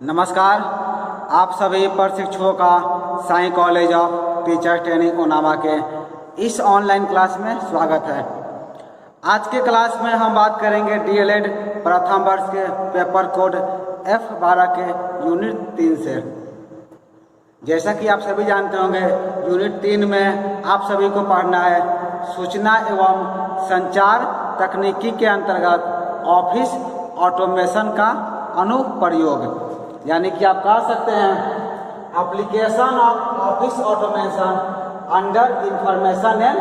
नमस्कार। आप सभी प्रशिक्षुओं का Sai college of teacher training Unava के इस ऑनलाइन क्लास में स्वागत है। आज के क्लास में हम बात करेंगे डीएलएड प्रथम वर्ष के पेपर कोड F12 के यूनिट 3 से। जैसा कि आप सभी जानते होंगे, यूनिट 3 में आप सभी को पढ़ना है सूचना एवं संचार तकनीकी के अंतर्गत ऑफिस ऑटोमेशन का अनुप्रयोग, यानी कि आप कह सकते हैं application of office automation under information and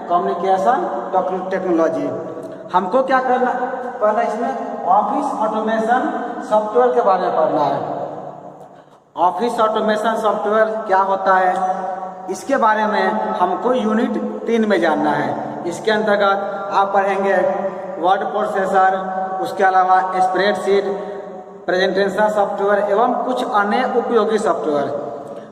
communication technology. हमको क्या करना पहला इसमें ऑफिस ऑटोमेशन सॉफ्टवेयर के बारे में पढ़ना है। ऑफिस ऑटोमेशन सॉफ्टवेयर क्या होता है, इसके बारे में हमको यूनिट 3 में जानना है। इसके अंतर्गत आप पढ़ेंगे वर्ड प्रोसेसर, उसके अलावा स्प्रेडशीट, प्रेजेंटेशन सॉफ्टवेयर एवं कुछ अन्य उपयोगी सॉफ्टवेयर।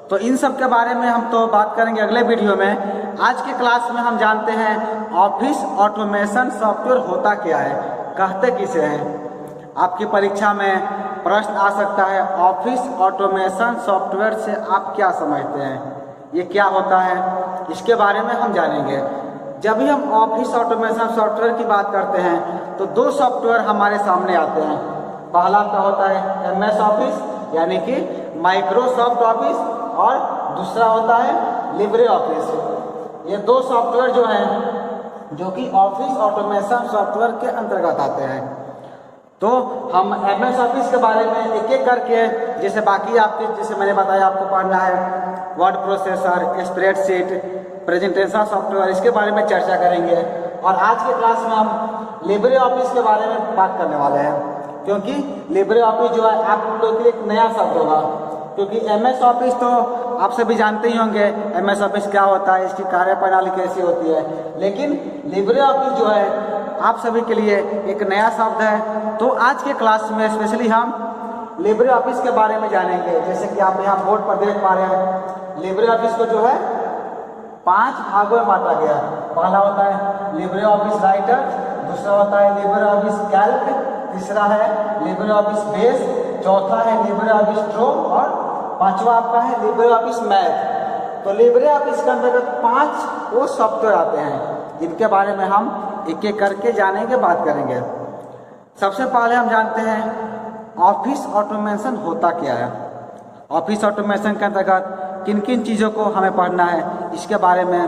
तो इन सब के बारे में हम तो बात करेंगे अगले वीडियो में। आज के क्लास में हम जानते हैं ऑफिस ऑटोमेशन सॉफ्टवेयर होता क्या है, कहते किसे हैं। आपकी परीक्षा में प्रश्न आ सकता है ऑफिस ऑटोमेशन सॉफ्टवेयर से आप क्या समझते हैं, ये क्या होता है, इसके बारे में हम जानेंगे। जब भी हम ऑफिस ऑटोमेशन सॉफ्टवेयर की बात करते हैं तो दो सॉफ्टवेयर हमारे सामने आते हैं। पहला क्या होता है MS ऑफिस, यानी कि माइक्रोसॉफ्ट ऑफिस, और दूसरा होता है लिब्रे ऑफिस। ये दो सॉफ्टवेयर जो हैं जो कि ऑफिस ऑटोमेशन सॉफ्टवेयर के अंतर्गत आते हैं। तो हम MS ऑफिस के बारे में एक एक करके, जैसे बाकी आपके जैसे मैंने बताया आपको पढ़ना है word processor, spreadsheet, presentation software, इसके बारे में चर्चा करेंगे। और आज के क्लास में हम लिब्रे ऑफिस के बारे में बात करने वाले हैं, क्योंकि लिब्रे ऑफिस जो है आप लोगों के लिए एक नया शब्द होगा। क्योंकि MS ऑफिस तो आप सभी जानते ही होंगे MS ऑफिस क्या होता है, इसकी कार्यप्रणाली कैसी होती है, लेकिन लिब्रे ऑफिस जो है आप सभी के लिए एक नया शब्द है। तो आज के क्लास में स्पेशली हम लिब्रे ऑफिस के बारे में जानेंगे। जैसे कि आप यहाँ बोर्ड पर देख पा रहे हैं, लिब्रे ऑफिस को जो है 5 भागों में बांटा गया है। पहला होता है लिब्रे ऑफिस राइटर, दूसरा होता है लिब्रे ऑफिस कैल्क, तीसरा है लिब्रे ऑफिस बेस, चौथा है लिब्रे ऑफिस ड्रो, और पांचवा आपका है लिब्रे ऑफिस मैथ। तो लिब्रे ऑफिस के अंतर्गत 5 वो सॉफ्टवेयर आते हैं जिनके बारे में हम एक एक करके जानेंगे, बात करेंगे। सबसे पहले हम जानते हैं ऑफिस ऑटोमेशन होता क्या है। ऑफिस ऑटोमेशन के अंतर्गत किन किन चीज़ों को हमें पढ़ना है, इसके बारे में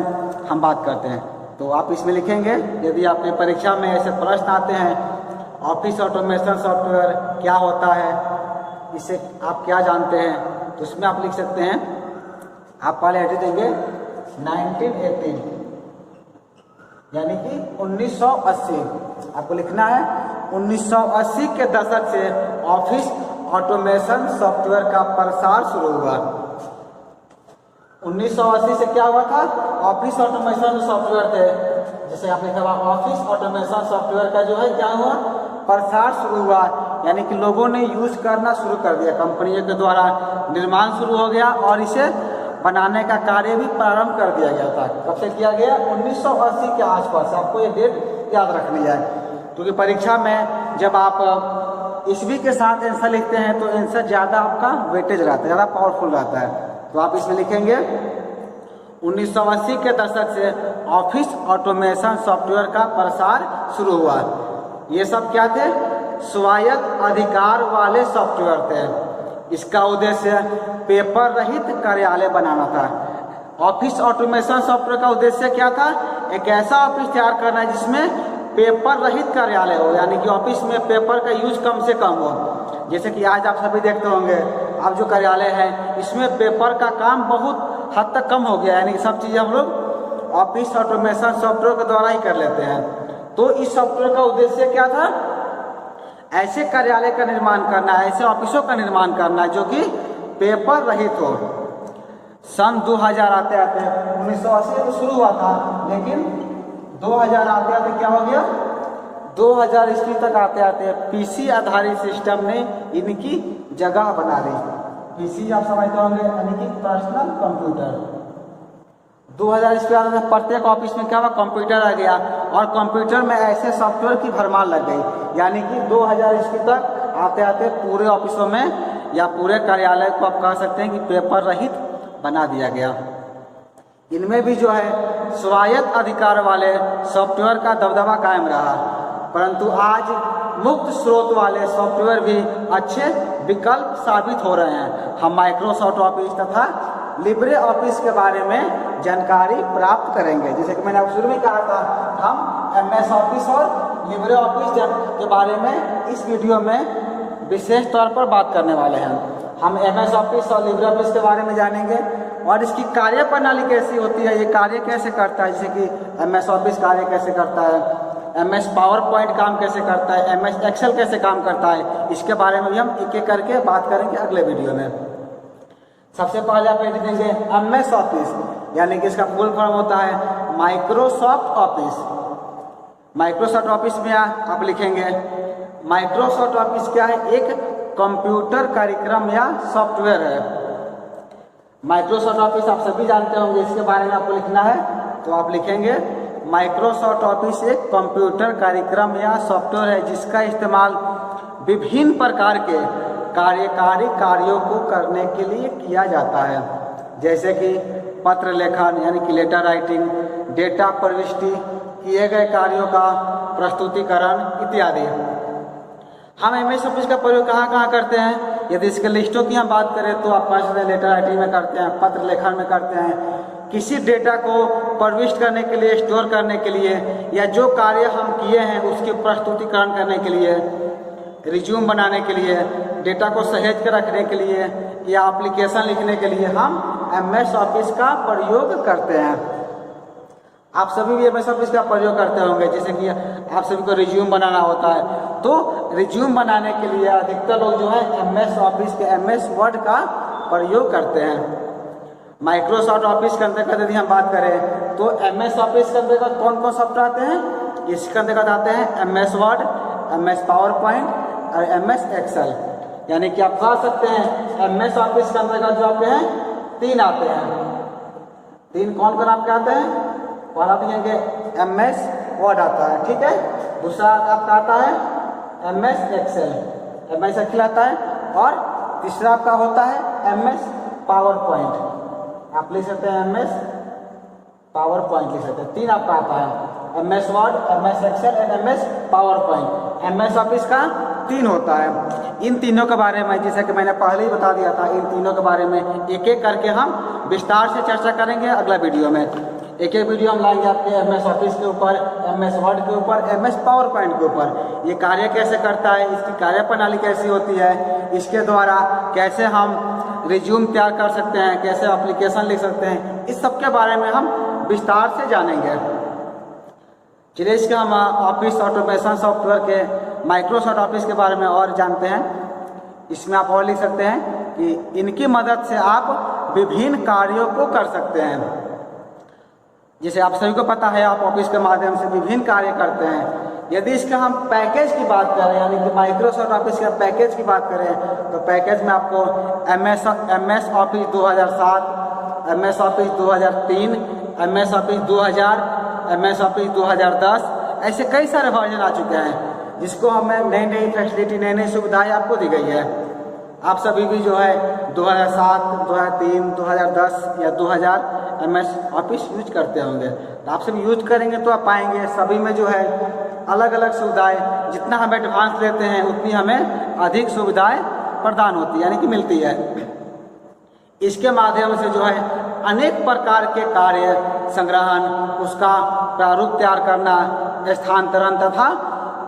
हम बात करते हैं। तो आप इसमें लिखेंगे, यदि आपके परीक्षा में ऐसे प्रश्न आते हैं ऑफिस ऑटोमेशन सॉफ्टवेयर क्या होता है, इससे आप क्या जानते हैं, तो उसमें आप लिख सकते हैं, आप पहले एंट्री देंगे 1980, यानी कि 1980 आपको लिखना है। 1980 के दशक से ऑफिस ऑटोमेशन सॉफ्टवेयर का प्रसार शुरू हुआ। 1980 से क्या हुआ था, ऑफिस ऑटोमेशन सॉफ्टवेयर थे, जैसे आपने कहा ऑफिस ऑटोमेशन सॉफ्टवेयर का जो है क्या हुआ, प्रसार शुरू हुआ, यानी कि लोगों ने यूज करना शुरू कर दिया। कंपनियों के द्वारा निर्माण शुरू हो गया और इसे बनाने का कार्य भी प्रारंभ कर दिया गया था। कब से किया गया, 1980 के आसपास। आपको ये डेट याद रखनी है, क्योंकि परीक्षा में जब आप ईस्वी के साथ आंसर लिखते हैं तो आंसर ज़्यादा आपका वेटेज रहता है, ज़्यादा पावरफुल रहता है। तो आप इसमें लिखेंगे 1980 के दशक से ऑफिस ऑटोमेशन सॉफ्टवेयर का प्रसार शुरू हुआ। ये सब क्या थे, स्वायत्त अधिकार वाले सॉफ्टवेयर थे। इसका उद्देश्य पेपर रहित कार्यालय बनाना था। ऑफिस ऑटोमेशन सॉफ्टवेयर का उद्देश्य क्या था, एक ऐसा ऑफिस तैयार करना है जिसमें पेपर रहित कार्यालय हो, यानी कि ऑफिस में पेपर का यूज कम से कम हो। जैसे कि आज आप सभी देखते होंगे, अब जो कार्यालय है इसमें पेपर का काम बहुत हद तक कम हो गया, यानी कि सब चीज़ें हम लोग ऑफिस ऑटोमेशन सॉफ्टवेयर के द्वारा ही कर लेते हैं। तो इस सॉफ्टवेयर का उद्देश्य क्या था, ऐसे कार्यालय का निर्माण करना है, ऐसे ऑफिसों का निर्माण करना है जो कि पेपर रहित हो। सन 2000 आते आते 1980 तो शुरू हुआ था, लेकिन 2000 आते आते क्या हो गया, 2000 ईस्वी तक आते आते PC आधारित सिस्टम ने इनकी जगह बना ली। PC आप समझते होंगे, यानी कि पर्सनल कंप्यूटर। 2000 ईस्वी में प्रत्येक ऑफिस में क्या हुआ, कंप्यूटर आ गया, और कंप्यूटर में ऐसे सॉफ्टवेयर की भरमार लग गई, यानी कि 2000 ईस्वी तक आते आते पूरे ऑफिसों में या पूरे कार्यालय को आप कह सकते हैं कि पेपर रहित बना दिया गया। इनमें भी जो है स्वायत्त अधिकार वाले सॉफ्टवेयर का दबदबा कायम रहा, परंतु आज मुक्त स्रोत वाले सॉफ्टवेयर भी अच्छे विकल्प साबित हो रहे हैं। हम माइक्रोसॉफ्ट ऑफिस तथा लिब्रे ऑफिस के बारे में जानकारी प्राप्त करेंगे। जैसे कि मैंने आप शुरू में कहा था, हम एमएस ऑफिस और लिब्रे ऑफिस के बारे में इस वीडियो में विशेष तौर पर बात करने वाले हैं। हम एमएस ऑफिस और लिब्रे ऑफिस के बारे में जानेंगे और इसकी कार्य प्रणाली कैसी होती है, ये कार्य कैसे करता है, जैसे कि एमएस ऑफिस कार्य कैसे करता है, एमएस पावर पॉइंट काम कैसे करता है, एमएस एक्सेल कैसे काम करता है, इसके बारे में भी हम एक एक करके बात करेंगे अगले वीडियो में। सबसे पहले आप लिख देंगे एमएस ऑफिस, यानी कि इसका फुल फॉर्म होता है माइक्रोसॉफ्ट ऑफिस। माइक्रोसॉफ्ट ऑफिस में आप लिखेंगे, माइक्रोसॉफ्ट ऑफिस क्या है, एक कंप्यूटर कार्यक्रम या सॉफ्टवेयर है। माइक्रोसॉफ्ट ऑफिस आप सभी जानते होंगे, इसके बारे में आपको लिखना है तो आप लिखेंगे माइक्रोसॉफ्ट ऑफिस एक कंप्यूटर कार्यक्रम या सॉफ्टवेयर है जिसका इस्तेमाल विभिन्न प्रकार के कार्यकारी कार्यों को करने के लिए किया जाता है, जैसे कि पत्र लेखन यानी कि लेटर राइटिंग, डेटा प्रविष्टि, किए गए कार्यों का प्रस्तुतिकरण इत्यादि। हम एमएस ऑफिस का प्रयोग कहाँ कहाँ करते हैं, यदि इसके लिस्टों की हम बात करें तो आप कह सकते हैं लेटर राइटिंग में करते हैं, पत्र लेखन में करते हैं, किसी डेटा को प्रविष्ट करने के लिए, स्टोर करने के लिए, या जो कार्य हम किए हैं उसके प्रस्तुतिकरण करने के लिए, रिज्यूम बनाने के लिए, डेटा को सहेज कर रखने के लिए या एप्लीकेशन लिखने के लिए हम एमएस ऑफिस का प्रयोग करते हैं। आप सभी भी एमएस ऑफिस का प्रयोग करते होंगे, जैसे कि आप सभी को रिज्यूम बनाना होता है, तो रिज्यूम बनाने के लिए अधिकतर लोग जो है एमएस ऑफिस के एमएस वर्ड का प्रयोग करते हैं। माइक्रोसॉफ्ट ऑफिस के अंतर्गत यदि हम बात करें तो एमएस ऑफिस के अंतर्गत कौन कौन सॉफ्टवेयर आते हैं, इसके अंतर्गत आते हैं MS word, MS power point और एमएस एक्सेल। यानी कि आप कह सकते हैं एमएस ऑफिस के अंतर्गत जो आते हैं 3 आते हैं। 3 कौन कौन आपके आते हैं, पहला देखेंगे एमएस वर्ड आता है, ठीक है, दूसरा आपका आता है एमएस एक्सेल, एमएस एक्सेल आता है, और तीसरा आपका होता है एमएस पावर पॉइंट। आप लिख सकते हैं एमएस पावर पॉइंट लिख सकते हैं। 3 आपका आता है, MS word, MS Excel and MS PowerPoint. MS Office का 3 होता है। इन तीनों के बारे में, जैसे कि मैंने पहले ही बता दिया था, इन तीनों के बारे में एक एक करके हम विस्तार से चर्चा करेंगे अगला वीडियो में। एक एक वीडियो हम लाएंगे आपके एमएस ऑफिस के ऊपर, एमएस वर्ड के ऊपर, एमएस पावर पॉइंट के ऊपर, ये कार्य कैसे करता है, इसकी कार्य प्रणाली कैसी होती है, इसके द्वारा कैसे हम रिज्यूम तैयार कर सकते हैं, कैसे एप्लीकेशन लिख सकते हैं, इस सब के बारे में हम विस्तार से जानेंगे। चलिए इसके हम ऑफिस ऑटोमेशन सॉफ्टवेयर के माइक्रोसॉफ्ट ऑफिस के बारे में और जानते हैं। इसमें आप और लिख सकते हैं कि इनकी मदद से आप विभिन्न कार्यों को कर सकते हैं। जैसे आप सभी को पता है, आप ऑफिस के माध्यम से विभिन्न कार्य करते हैं। यदि इसके हम पैकेज की बात करें, यानी कि माइक्रोसॉफ्ट ऑफिस के पैकेज की बात करें, तो पैकेज में आपको MS office 2007, MS office 2003, MS office 2000, MS office 2010, ऐसे कई सारे वर्जन आ चुके हैं, जिसको हमें नई नई फैसिलिटी, नई नई सुविधाएं आपको दी गई है। आप सभी भी जो है 2007, 2003, 2010 या 2000 एमएस ऑफिस यूज करते होंगे। तो आप सभी यूज करेंगे तो आप पाएंगे सभी में जो है अलग अलग सुविधाएं, जितना हम एडवांस लेते हैं उतनी हमें अधिक सुविधाएं प्रदान होती है, यानी कि मिलती है। इसके माध्यम से जो है अनेक प्रकार के कार्य संग्रहण, उसका प्रारूप तैयार करना, स्थानांतरण तथा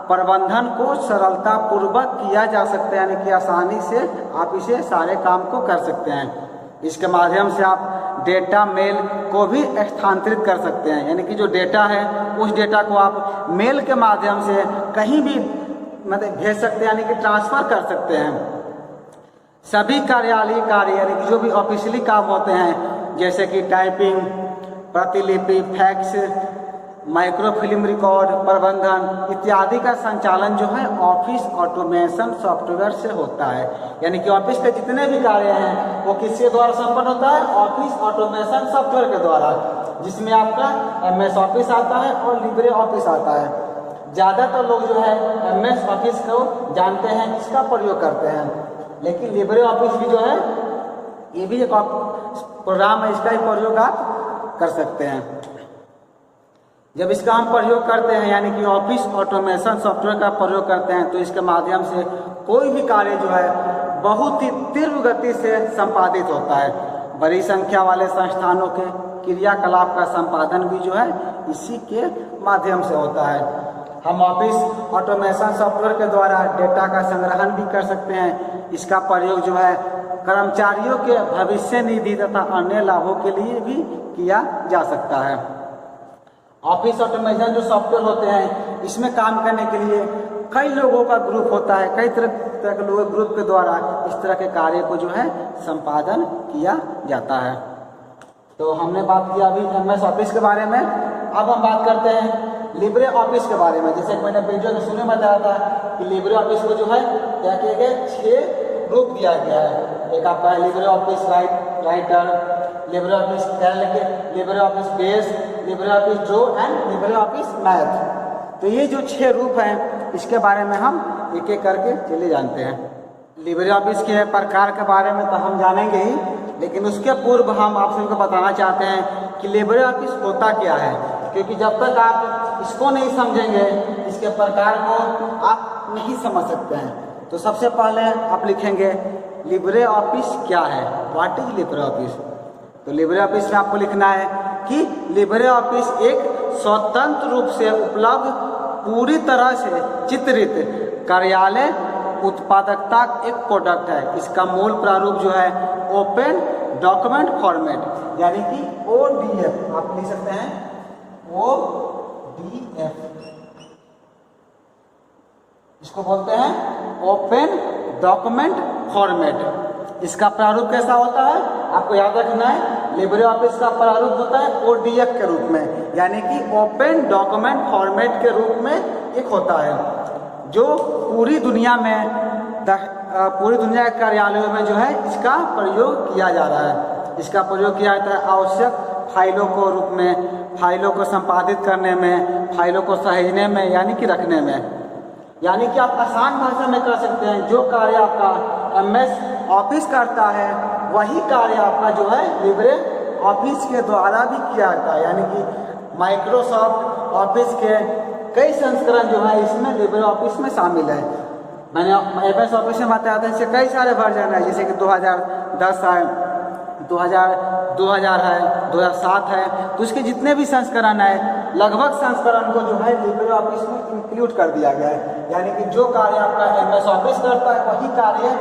प्रबंधन को सरलता पूर्वक किया जा सकता है, यानी कि आसानी से आप इसे सारे काम को कर सकते हैं। इसके माध्यम से आप डेटा मेल को भी स्थानांतरित कर सकते हैं, यानी कि जो डेटा है उस डेटा को आप मेल के माध्यम से कहीं भी मतलब भेज सकते हैं, यानी कि ट्रांसफ़र कर सकते हैं। सभी कार्यालयीय कार्य, यानी कि जो भी ऑफिशियली काम होते हैं, जैसे कि टाइपिंग, प्रतिलिपि, फैक्स, माइक्रोफिल्म रिकॉर्ड, प्रबंधन इत्यादि का संचालन जो है ऑफिस ऑटोमेशन सॉफ्टवेयर से होता है। यानी कि ऑफिस के जितने भी कार्य हैं वो किसके द्वारा संपन्न होता है, ऑफिस ऑटोमेशन सॉफ्टवेयर के द्वारा, जिसमें आपका एमएस ऑफिस आता है और लिब्रे ऑफिस आता है। ज़्यादातर लोग जो है एमएस ऑफिस को जानते हैं, इसका प्रयोग करते हैं। लेकिन लिब्रे ऑफिस भी जो है ये भी एक प्रोग्राम है, इसका ही प्रयोग आप कर सकते हैं। जब इसका हम प्रयोग करते हैं यानी कि ऑफिस ऑटोमेशन सॉफ्टवेयर का प्रयोग करते हैं तो इसके माध्यम से कोई भी कार्य जो है बहुत ही तीव्र गति से संपादित होता है। बड़ी संख्या वाले संस्थानों के क्रियाकलाप का संपादन भी जो है इसी के माध्यम से होता है। हम ऑफिस ऑटोमेशन सॉफ्टवेयर के द्वारा डेटा का संग्रहण भी कर सकते हैं। इसका प्रयोग जो है कर्मचारियों के भविष्य निधि तथा अन्य लाभों के लिए भी किया जा सकता है। ऑफिस ऑटोमेशन जो सॉफ्टवेयर होते हैं इसमें काम करने के लिए कई लोगों का ग्रुप होता है, कई तरह के लोगों ग्रुप के द्वारा इस तरह के कार्य को जो है संपादन किया जाता है। तो हमने बात किया अभी MS ऑफिस के बारे में। अब हम बात करते हैं लिब्रे ऑफिस के बारे में। जैसे मैंने वीडियो में शुरू में बताया था कि लिब्रे ऑफिस को जो है क्या किया गया, 6 ग्रुप दिया गया है। एक आपका है Libre office writer, Libre office Calc, Libre office base, Libre office draw and Libre office math. तो ये जो 6 रूप हैं इसके बारे में हम एक एक करके चलिए जानते हैं। लिब्रे ऑफिस के प्रकार के बारे में तो हम जानेंगे ही, लेकिन उसके पूर्व हम आप सबको बताना चाहते हैं कि लिब्रे ऑफिस होता क्या है, क्योंकि जब तक आप इसको नहीं समझेंगे इसके प्रकार को आप नहीं समझ सकते हैं। तो सबसे पहले आप लिखेंगे लिब्रे ऑफिस क्या है, व्हाट इज लिब्रे ऑफिस। तो लिब्रे ऑफिस में आपको लिखना है कि लिब्रे ऑफिस एक स्वतंत्र रूप से उपलब्ध पूरी तरह से चित्रित कार्यालय उत्पादकता एक प्रोडक्ट है। इसका मूल प्रारूप जो है ओपन डॉक्यूमेंट फॉर्मेट यानी कि ODF आप लिख सकते हैं, ODF इसको बोलते हैं ओपन डॉक्यूमेंट फॉर्मेट। इसका प्रारूप कैसा होता है आपको याद रखना है। लिब्रे ऑफिस का प्रारूप होता है ODF के रूप में, यानी कि ओपन डॉक्यूमेंट फॉर्मेट के रूप में एक होता है, जो पूरी दुनिया के कार्यालयों में जो है इसका प्रयोग किया जा रहा है। इसका प्रयोग किया जाता है आवश्यक फाइलों को रूप में, फाइलों को संपादित करने में, फाइलों को सहेजने में यानी कि रखने में। यानी कि आप आसान भाषा में कर सकते हैं जो कार्य आपका MS ऑफिस करता है वही कार्य आपका जो है लिब्रे ऑफिस के द्वारा भी किया जाता है। यानी कि माइक्रोसॉफ्ट ऑफिस के कई संस्करण जो है इसमें लिब्रे ऑफिस में शामिल है। मैंने MS ऑफिस में बताया था इससे कई सारे वर्जन है, जैसे कि 2010 है, 2000 है, 2007 है। तो उसके जितने भी संस्करण है लगभग संस्करण को जो है लिब्रे ऑफिस में इंक्लूड कर दिया गया है। यानी कि जो कार्य आपका MS ऑफिस करता है वही कार्य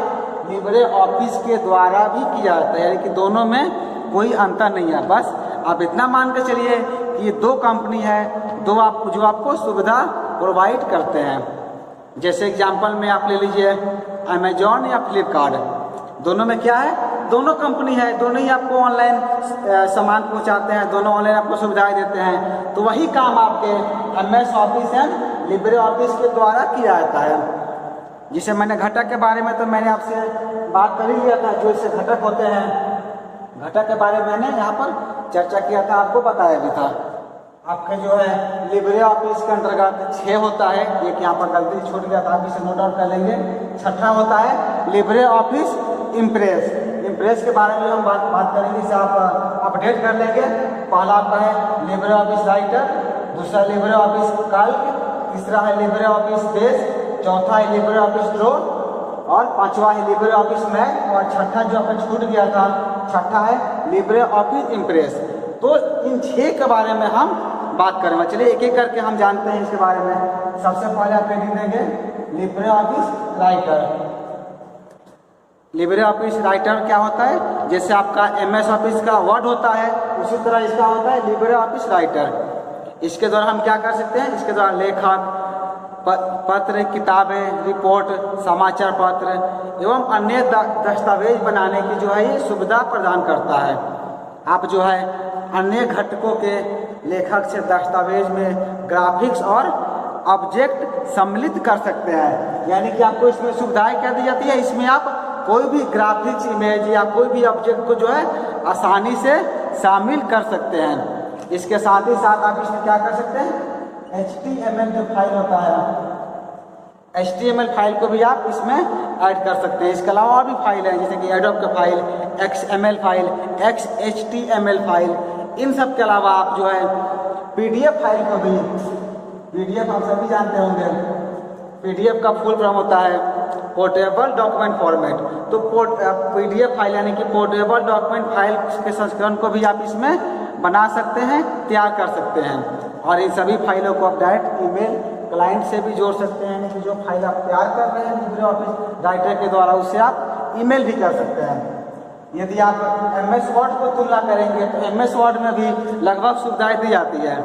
लिब्रे ऑफिस के द्वारा भी किया जाता है। यानी कि दोनों में कोई अंतर नहीं है। बस आप इतना मान के चलिए कि ये 2 कंपनी है, जो आपको सुविधा प्रोवाइड करते हैं। जैसे एग्जाम्पल में आप ले लीजिए अमेजॉन या फ्लिपकार्ट, दोनों में क्या है, दोनों कंपनी है, दोनों ही आपको ऑनलाइन सामान पहुंचाते हैं, दोनों ऑनलाइन आपको सुविधाएं देते हैं। तो वही काम आपके MS office and Libre office के द्वारा किया जाता है। जिसे मैंने घटक के बारे में तो मैंने आपसे बात कर ही लिया था, जो इससे घटक होते हैं। घटक के बारे में मैंने यहाँ पर चर्चा किया था, आपको बताया भी था। आपका जो है लिब्रे ऑफिस के अंतर्गत 6 होता है, एक यहाँ पर गलती छूट गया था, आप इसे नोट डाउन कर लेंगे। 6ठा होता है लिब्रे ऑफिस इम्प्रेस। इम्प्रेस के बारे में हम बात करेंगे, इसे आप अपडेट कर लेंगे। पहला आपका है लिब्रे ऑफिस राइटर, दूसरा लिब्रे ऑफिस कैल्क, तीसरा है लिब्रे ऑफिस बेस, चौथा है लिब्रे ऑफिस ड्रॉ और 5वां है लिब्रे ऑफिस मैथ, और 6ठा जो आपका छूट गया था 6ठा है लिब्रे ऑफिस इम्प्रेस। तो इन 6 के बारे में हम बात करेंगे। चलिए एक एक करके हम जानते हैं इसके बारे में। सबसे पहले आप लिख देंगे Libre office writer. Libre office writer क्या होता है, जैसे आपका MS ऑफिस का वर्ड होता है उसी तरह इसका होता है लिब्रे ऑफिस राइटर। इसके द्वारा हम क्या कर सकते हैं, इसके द्वारा लेखक, पत्र, किताबें, रिपोर्ट, समाचार पत्र एवं अन्य दस्तावेज बनाने की जो है ये सुविधा प्रदान करता है। आप जो है अन्य घटकों के लेखक से दस्तावेज में ग्राफिक्स और ऑब्जेक्ट सम्मिलित कर सकते हैं। यानी कि आपको इसमें सुविधाएं क्या दी जाती है, इसमें आप कोई भी ग्राफिक्स इमेज या कोई भी ऑब्जेक्ट को जो है आसानी से शामिल कर सकते हैं। इसके साथ ही साथ आप इसमें क्या कर सकते हैं, HTML जो फाइल होता है HTML फाइल को भी आप इसमें ऐड कर सकते हैं। इसके अलावा और भी फाइल हैं जैसे कि एडोब का file, XML file, XHTML file, इन सब के अलावा आप जो है PDF फाइल को भी, PDF आप सभी जानते होंगे, PDF का फुल फॉर्म होता है पोर्टेबल डॉक्यूमेंट फॉर्मेट। तो PDF फाइल यानी कि पोर्टेबल डॉक्यूमेंट फाइल के संस्करण को भी आप इसमें बना सकते हैं, तैयार कर सकते हैं। और इन सभी फाइलों को आप डायरेक्ट ईमेल क्लाइंट से भी जोड़ सकते हैं, कि जो फाइल आप तैयार कर रहे हैं लिब्रे ऑफिस राइटर के द्वारा, उससे आप ईमेल भी कर सकते हैं। यदि आप MS वर्ड को तुलना करेंगे तो MS वर्ड में भी लगभग सुविधाएं दी जाती है,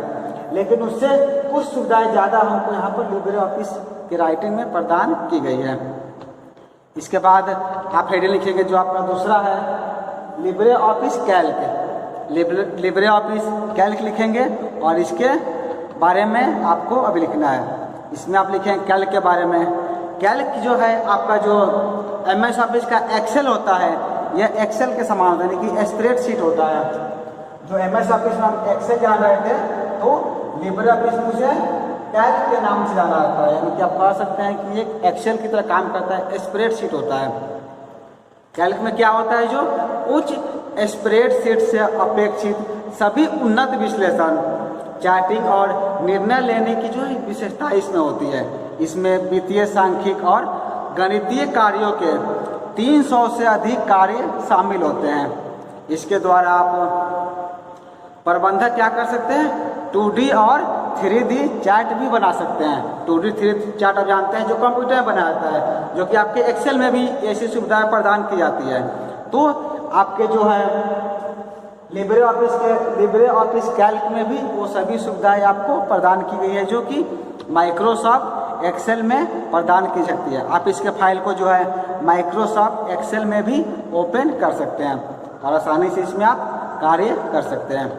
लेकिन उससे कुछ सुविधाएं ज़्यादा हमको यहाँ पर लिब्रे ऑफिस की राइटिंग में प्रदान की गई है। इसके बाद आप हेडिंग लिखेंगे जो आपका दूसरा है Libre office Calc. Libre office Calc लिखेंगे और इसके बारे में आपको अभी लिखना है। इसमें आप लिखेंगे कैल्क के बारे में। कैल्क जो है आपका जो MS ऑफिस का एक्सेल होता है, यह एक्सेल के समान होता है, यानी कि स्प्रेडशीट होता है। जो MS ऑफिस में हम एक्सेल जान रहे थे, तो लिब्रे ऑफिस मुझे कैल्क के नाम से जाना जाता है, यानी कि आप कह सकते हैं कि एक एक्सेल की तरह काम करता है, स्प्रेडशीट होता है। कैल्क में क्या होता है, जो उच्च स्प्रेडशीट से अपेक्षित सभी उन्नत विश्लेषण, चार्टिंग और निर्णय लेने की जो विशेषता इसमें होती है। इसमें वित्तीय, सांख्यिक और गणितीय कार्यों के 300 से अधिक कार्य शामिल होते हैं। इसके द्वारा आप प्रबंधक क्या कर सकते हैं, 2D और 3D चार्ट भी बना सकते हैं। 2D 3D चार्ट आप जानते हैं जो कंप्यूटर में बनाया जाता है, जो कि आपके एक्सेल में भी ऐसी सुविधाएं प्रदान की जाती है। तो आपके जो है लिब्रे ऑफिस कैल्क में भी वो सभी सुविधाएं आपको प्रदान की गई है, जो कि माइक्रोसॉफ्ट एक्सेल में प्रदान की सकती है। आप इसके फाइल को जो है माइक्रोसॉफ्ट एक्सेल में भी ओपन कर सकते हैं और आसानी से इसमें आप कार्य कर सकते हैं।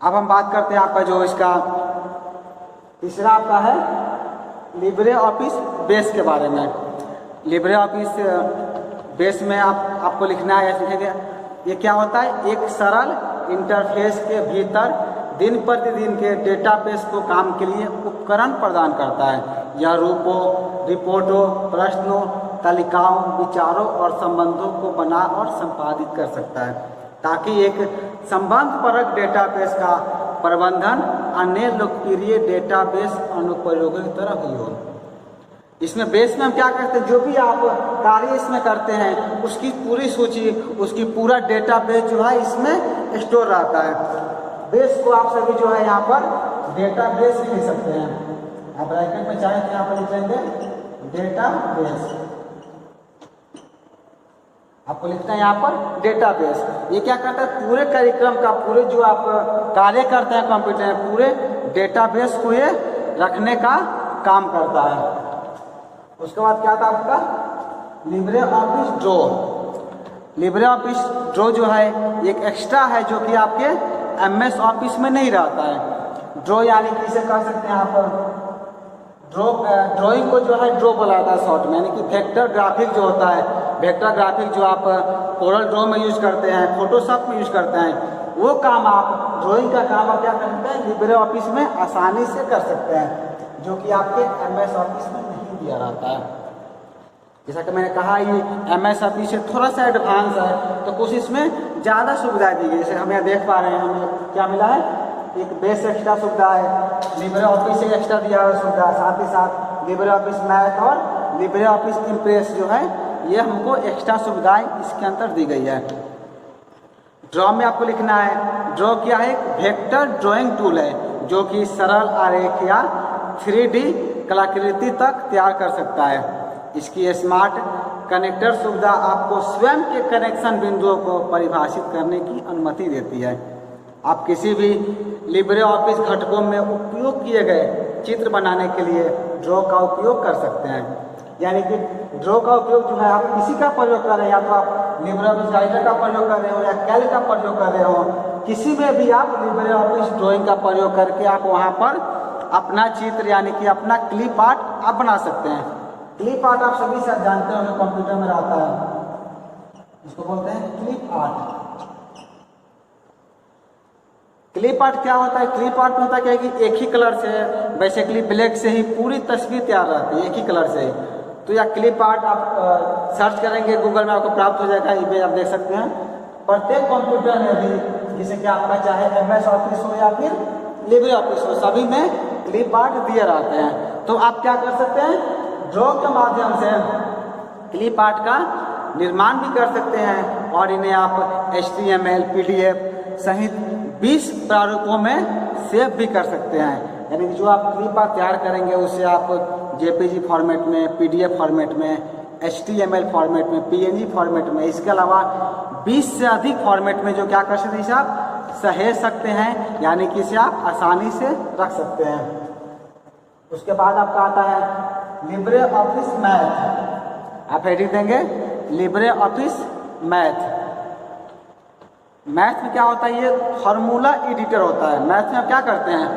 अब हम बात करते हैं आपका जो इसका तीसरा आपका है लिब्रे ऑफिस बेस के बारे में। लिब्रे ऑफिस बेस में आपको लिखना है, लिखेंगे ये क्या होता है, एक सरल इंटरफेस के भीतर दिन प्रतिदिन के डेटाबेस को काम के लिए उपकरण प्रदान करता है। यह रूपों, रिपोर्टों, प्रश्नों, तालिकाओं, विचारों और संबंधों को बना और संपादित कर सकता है, ताकि एक संबंधपरक डेटाबेस का प्रबंधन अन्य लोकप्रिय डेटाबेस अनुप्रयोगों की तरह ही हो। इसमें बेस में हम क्या करते हैं, जो भी आप कार्य इसमें करते हैं उसकी पूरी सूची, उसकी पूरा डेटाबेस जो है इसमें स्टोर रहता है। बेस को आप सभी जो है यहाँ पर डेटाबेस लिख सकते हैं। आप ब्रैकेट में चाहें तो यहाँ पर लिख लेंगे डेटाबेस। आपको लिखना है यहाँ पर डेटाबेस। ये क्या करता है, पूरे कार्यक्रम का, पूरे जो आप कार्य करते हैं कंप्यूटर में, पूरे डेटाबेस को ये रखने का काम करता है। उसके बाद क्या था आपका Libre office draw. Libre office draw जो है एक एक्स्ट्रा है, जो कि आपके MS ऑफिस में नहीं रहता है। ड्रॉ यानी कि इसे कह सकते हैं आप ड्राइंग को जो है ड्रॉ बोला जाता है शॉर्ट में, यानी कि वेक्टर ग्राफिक जो होता है, वेक्टर ग्राफिक जो आप कोरल ड्रॉ में यूज करते हैं, फोटोशॉप में यूज करते हैं, वो काम आप ड्राइंग का काम आप क्या करते हैं लिब्रे ऑफिस में आसानी से कर सकते हैं, जो कि आपके MS ऑफिस में नहीं दिया रहता है। जैसा कि मैंने कहा ये MS ऑफिस से थोड़ा सा एडवांस है, तो कुछ इसमें ज़्यादा सुविधाएं दी गई। जैसे हम यहाँ देख पा रहे हैं, हमें क्या मिला है, एक बेस एक्स्ट्रा सुविधा है, लिब्रे ऑफिस से एक्स्ट्रा दिया हुआ सुविधा, साथ ही साथ लिब्रे ऑफिस मैथ और लिब्रे ऑफिस इम्प्रेस जो है ये हमको एक्स्ट्रा सुविधाएं इसके अंदर दी गई है। ड्रॉ में आपको लिखना है, ड्रॉ क्या है, एक वेक्टर ड्राइंग टूल है, जो कि सरल आरेख या 3D कलाकृति तक तैयार कर सकता है। इसकी स्मार्ट कनेक्टर सुविधा आपको स्वयं के कनेक्शन बिंदुओं को परिभाषित करने की अनुमति देती है। आप किसी भी लिब्रे ऑफिस घटकों में उपयोग किए गए चित्र बनाने के लिए ड्रॉ का उपयोग कर सकते हैं। यानी कि ड्रॉ का उपयोग जो है आप किसी का प्रयोग कर रहे हैं, या तो आप लिब्रे ऑफिस राइटर का प्रयोग कर रहे हो या कैल्क का प्रयोग कर रहे हो, किसी में भी आप लिब्रे ऑफिस ड्राइंग का प्रयोग करके आप वहाँ पर अपना चित्र यानी कि अपना क्लिप आर्ट आप बना सकते हैं। क्लिप आर्ट आप सभी शायद जानते हो, कंप्यूटर में रहता है, इसको बोलते हैं क्लिप आर्ट। क्लिप आर्ट क्या होता है? क्लिप आर्ट में होता है क्या है कि एक ही कलर से बेसिकली ब्लैक से ही पूरी तस्वीर तैयार रहती है, एक ही कलर से ही। तो यह क्लिप आर्ट आप सर्च करेंगे गूगल में, आपको प्राप्त हो जाएगा। इमेज आप देख सकते हैं। प्रत्येक कंप्यूटर में भी, जैसे कि आपका चाहे MS ऑफिस हो या फिर लिब्रे ऑफिस हो, सभी में क्लिप आर्ट दिए रहते हैं। तो आप क्या कर सकते हैं, ड्रॉ के माध्यम से क्लिप आर्ट का निर्माण भी कर सकते हैं और इन्हें आप HTML, PDF सहित 20 प्रारूपों में सेव भी कर सकते हैं। यानी कि जो आप क्लिप आर्ट तैयार करेंगे उसे आप JPG फॉर्मेट में, PDF फॉर्मेट में, HTML फॉर्मेट में, PNG फॉर्मेट में, इसके अलावा 20 से अधिक फॉर्मेट में जो क्या कर सकते हैं, इसे आप सहेज सकते हैं, यानी कि इसे आप आसानी से रख सकते हैं। उसके बाद आपका आता है लिब्रे ऑफिस मैथ। आप हेडिंग देंगे लिब्रे ऑफिस मैथ। मैथ में क्या होता है, ये फार्मूला एडिटर होता है। मैथ में आप क्या करते हैं,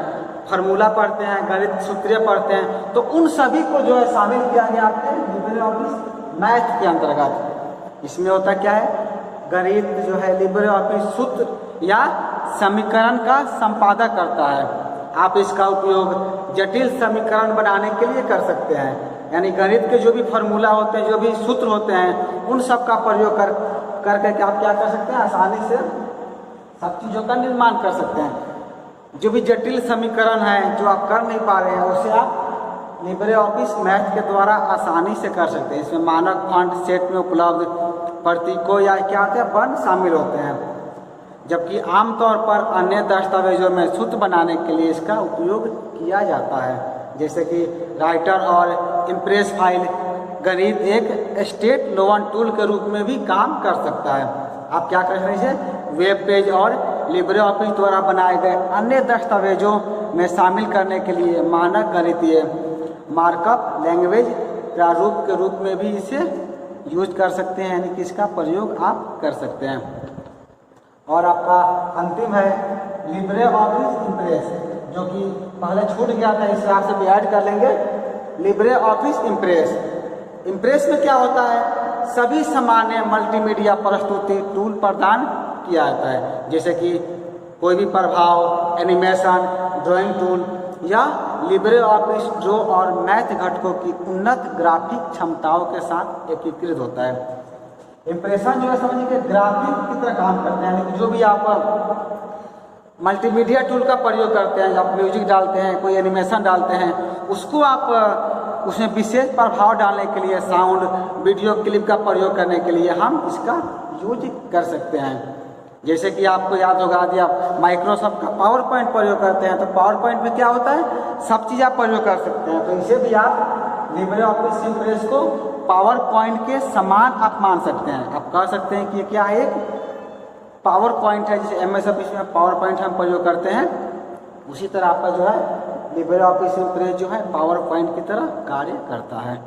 फार्मूला पढ़ते हैं, गणित सूत्र पढ़ते हैं, तो उन सभी को जो है शामिल किया गया आपके लिब्रे ऑफिस मैथ के अंतर्गत। इसमें होता क्या है, गणित जो है लिब्रे ऑफिस सूत्र या समीकरण का संपादन करता है। आप इसका उपयोग जटिल समीकरण बनाने के लिए कर सकते हैं। यानी गणित के जो भी फार्मूला होते हैं, जो भी सूत्र होते हैं, उन सब का प्रयोग करके आप क्या कर सकते हैं, आसानी से सब चीज़ों का निर्माण कर सकते हैं। जो भी जटिल समीकरण है जो आप कर नहीं पा रहे हैं, उसे आप लिब्रे ऑफिस मैथ के द्वारा आसानी से कर सकते हैं। इसमें मानक फॉन्ट सेट में उपलब्ध प्रतीकों या क्या होते हैं, वर्ण शामिल होते हैं, जबकि आमतौर पर अन्य दस्तावेजों में सूत्र बनाने के लिए इसका उपयोग किया जाता है। जैसे कि राइटर और इम्प्रेस फाइल गणित एक स्टेट लोवन टूल के रूप में भी काम कर सकता है। आप क्या कर रहे हैं, वेब पेज और लिब्रे ऑफिस द्वारा बनाए गए अन्य दस्तावेजों में शामिल करने के लिए मानक गणितीय मार्कअप लैंग्वेज प्रारूप के रूप में भी इसे यूज कर सकते हैं, यानी कि इसका प्रयोग आप कर सकते हैं। और आपका अंतिम है लिब्रे ऑफिस इम्प्रेस, जो कि पहले छूट गया था, इसे आप सब ऐड कर लेंगे। लिब्रे ऑफिस इम्प्रेस, इम्प्रेस में क्या होता है, सभी सामान्य मल्टीमीडिया प्रस्तुति टूल प्रदान किया जाता है, जैसे कि कोई भी प्रभाव, एनिमेशन, ड्राइंग टूल या लिब्रे ऑफिस ड्रॉ और मैथ घटकों की उन्नत ग्राफिक क्षमताओं के साथ एकीकृत होता है। इम्प्रेशन जो है समझिए कि ग्राफिक की तरह काम करते हैं, यानी कि जो भी आप मल्टीमीडिया टूल का प्रयोग करते हैं, आप म्यूजिक डालते हैं, कोई एनिमेशन डालते हैं, उसको आप उसमें विशेष प्रभाव डालने के लिए, साउंड, वीडियो क्लिप का प्रयोग करने के लिए हम इसका यूज कर सकते हैं। जैसे कि आपको याद होगा, यदि आप माइक्रोसॉफ्ट का पावर पॉइंट प्रयोग करते हैं, तो पावर पॉइंट में क्या होता है, सब चीज़ आप प्रयोग कर सकते हैं। तो इसे भी आप लिब्रे ऑफिस इम्प्रेस को पावर पॉइंट के समान आप मान सकते हैं। आप कह सकते हैं कि ये क्या है, एक पावर पॉइंट है। जैसे MS ऑफिस में पावर पॉइंट हम प्रयोग करते हैं, उसी तरह आपका जो है लिब्रे ऑफिस इम्प्रेस जो है पावर पॉइंट की तरह कार्य करता है।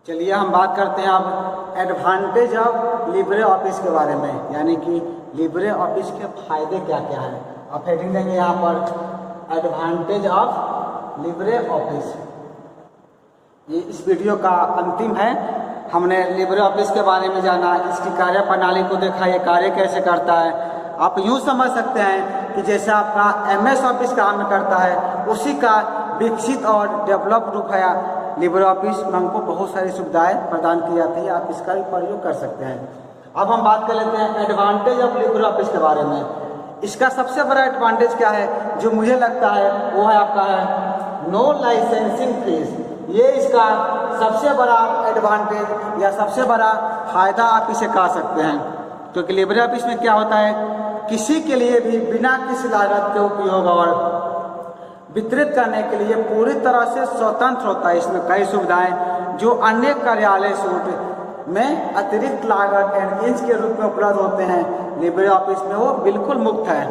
चलिए हम बात करते हैं अब एडवांटेज ऑफ लिब्रे ऑफिस के बारे में, यानी कि लिब्रे ऑफिस के फायदे क्या क्या हैं। आप हेडिंग देंगे यहाँ पर एडवांटेज ऑफ लिब्रे ऑफिस। ये इस वीडियो का अंतिम है। हमने लिब्रे ऑफिस के बारे में जाना, इसकी कार्य प्रणाली को देखा, ये कार्य कैसे करता है। आप यूँ समझ सकते हैं कि जैसे आपका MS ऑफिस काम करता है, उसी का विकसित और डेवलप रूप है लिब्रे ऑफिस में। हमको बहुत सारी सुविधाएं प्रदान की जाती है, आप इसका भी प्रयोग कर सकते हैं। अब हम बात कर लेते हैं एडवांटेज ऑफ लिब्रे ऑफिस के बारे में। इसका सबसे बड़ा एडवांटेज क्या है, जो मुझे लगता है वो है आपका है नो लाइसेंसिंग फीस। ये इसका सबसे बड़ा एडवांटेज या सबसे बड़ा फायदा आप इसे कह सकते हैं, क्योंकि लिब्रे ऑफिस में क्या होता है, किसी के लिए भी बिना किसी लागत के उपयोग और वितरित करने के लिए पूरी तरह से स्वतंत्र होता है। इसमें कई सुविधाएं जो अन्य कार्यालय सूट में अतिरिक्त लागत एंड इंच के रूप में उपलब्ध होते हैं, लिब्रे ऑफिस में वो बिल्कुल मुफ्त है।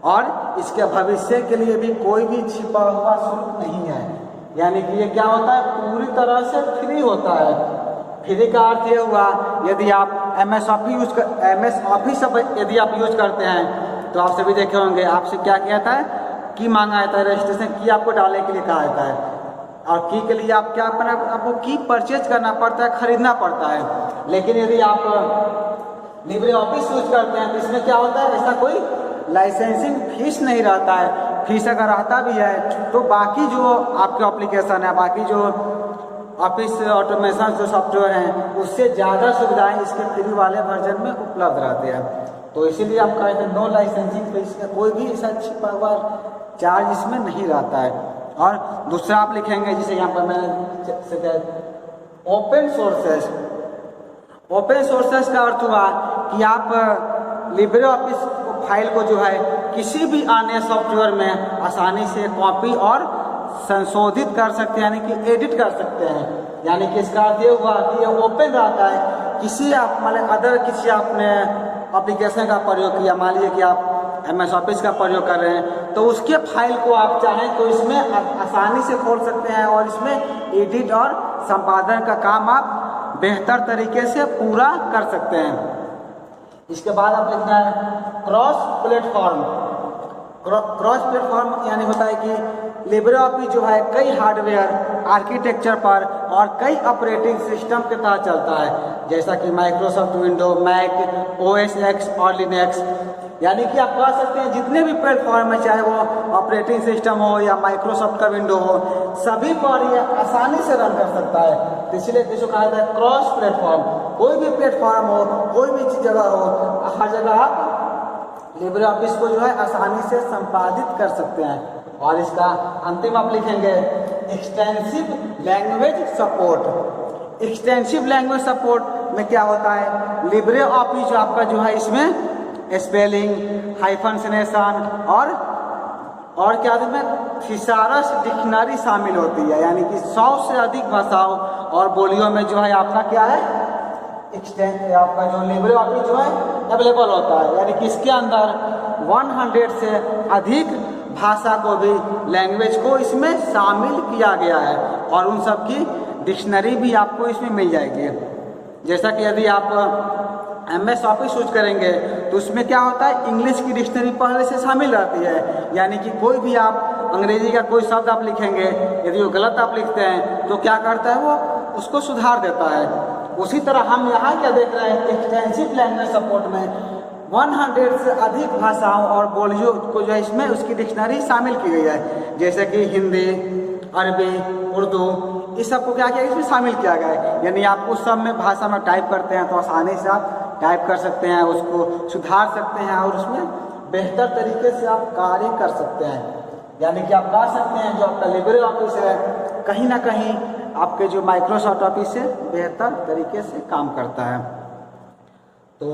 और इसके भविष्य के लिए भी कोई भी छिपा हुआ शुल्क नहीं है, यानी कि ये क्या होता है, पूरी तरह से फ्री होता है। फ्री का अर्थ ये हुआ, यदि आप MS ऑफिस यदि आप यूज करते हैं, तो आप सभी देखे होंगे, आपसे क्या किया जाता है, की मांगा जाता है, रजिस्ट्रेशन की आपको डालने के लिए कहा जाता है, और की के लिए आप क्या अपना आपको की परचेज करना पड़ता है, खरीदना पड़ता है। लेकिन यदि आप लिब्रे ऑफिस यूज करते हैं तो इसमें क्या होता है, ऐसा कोई लाइसेंसिंग फीस नहीं रहता है। फीस अगर रहता भी है तो बाकी जो आपके एप्लीकेशन है, बाकी जो ऑफिस ऑटोमेशन जो सॉफ्टवेयर हैं, उससे ज़्यादा सुविधाएं इसके फ्री वाले वर्जन में उपलब्ध रहते हैं। तो इसीलिए आप कहते हैं नो लाइसेंसिंग फीस का कोई भी ऐसा चार्ज इसमें नहीं रहता है। और दूसरा आप लिखेंगे, जिसे यहाँ पर मैंने ओपन सोर्सेस। ओपन सोर्सेस का अर्थ हुआ कि आप लिब्रे ऑफिस फाइल को जो है किसी भी अन्य सॉफ्टवेयर में आसानी से कॉपी और संशोधित कर सकते हैं, यानी कि एडिट कर सकते हैं। यानी कि इसका अर्थ ये हुआ कि ये ओपन रहता है। किसी आप मतलब अदर किसी आपने एप्लीकेशन का प्रयोग किया, मान लीजिए कि आप MS ऑफिस का प्रयोग कर रहे हैं, तो उसके फाइल को आप चाहें तो इसमें आसानी से खोल सकते हैं और इसमें एडिट और संपादन का काम आप बेहतर तरीके से पूरा कर सकते हैं। इसके बाद आप लिखना है क्रॉस प्लेटफॉर्म। क्रॉस प्लेटफॉर्म यानी होता है कि लिब्रे ऑफिस जो है कई हार्डवेयर आर्किटेक्चर पर और कई ऑपरेटिंग सिस्टम के तहत चलता है, जैसा कि Microsoft window, Mac, OS X और लिनक्स। यानी कि आप कह सकते हैं जितने भी प्लेटफॉर्म है, चाहे वो ऑपरेटिंग सिस्टम हो या माइक्रोसॉफ्ट का विंडो हो, सभी पर ये आसानी से रन कर सकता है। तो इसलिए इसको कहा जाता है क्रॉस प्लेटफॉर्म। कोई भी प्लेटफॉर्म हो, कोई भी जगह हो, हर जगह आप लिब्रे ऑफिस को जो है आसानी से संपादित कर सकते हैं। और इसका अंतिम आप लिखेंगे extensive language support. Extensive language support में क्या होता है, लिब्रे ऑफिस जो आपका जो है इसमें स्पेलिंग, हाइफनसेशन और क्या इसमें थिसारस डिक्शनरी शामिल होती है। यानी कि 100 से अधिक भाषाओं और बोलियों में जो है आपका क्या है आपका जो लिब्रे ऑफिस जो है अवेलेबल होता है। यानी कि इसके अंदर 100 से अधिक भाषा को भी, लैंग्वेज को इसमें शामिल किया गया है और उन सब की डिक्शनरी भी आपको इसमें मिल जाएगी। जैसा कि यदि आप MS ऑफिस यूज करेंगे तो उसमें क्या होता है, इंग्लिश की डिक्शनरी पहले से शामिल रहती है। यानी कि कोई भी आप अंग्रेजी का कोई शब्द आप लिखेंगे, यदि वो गलत आप लिखते हैं तो क्या करता है, वो उसको सुधार देता है। उसी तरह हम यहाँ क्या देख रहे हैं, एक्सटेंसिव लैंग्वेज सपोर्ट में 100 से अधिक भाषाओं और बोलियों को जो है इसमें उसकी डिक्शनरी शामिल की गई है। जैसे कि हिंदी, अरबी, उर्दू, इस सब को क्या किया इसमें शामिल किया गया है। यानी आप उस सब में भाषा में टाइप करते हैं तो आसानी से आप टाइप कर सकते हैं, उसको सुधार सकते हैं और उसमें बेहतर तरीके से आप कार्य कर सकते हैं। यानी कि आप कह सकते हैं जो आपका लिब्रे ऑफिस है कहीं ना कहीं आपके जो माइक्रोसॉफ्ट ऑफिस से बेहतर तरीके से काम करता है। तो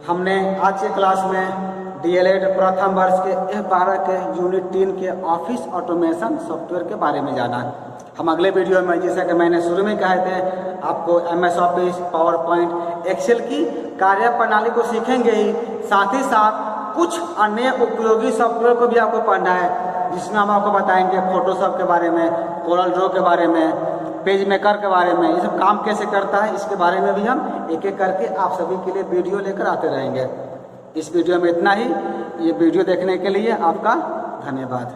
हमने आज के क्लास में DLED प्रथम वर्ष के F12 के यूनिट 3 के ऑफिस ऑटोमेशन सॉफ्टवेयर के बारे में जाना। हम अगले वीडियो में, जैसा कि मैंने शुरू में कहे थे, आपको MS Office, PowerPoint, Excel की कार्य प्रणाली को सीखेंगे ही, साथ ही साथ कुछ अन्य उपयोगी सॉफ्टवेयर को भी आपको पढ़ना है, जिसमें हम आपको बताएंगे फोटोशॉप के बारे में, कोरल ड्रॉ के बारे में, पेज मेकर के बारे में, ये सब काम कैसे करता है इसके बारे में भी हम एक एक करके आप सभी के लिए वीडियो लेकर आते रहेंगे। इस वीडियो में इतना ही। ये वीडियो देखने के लिए आपका धन्यवाद।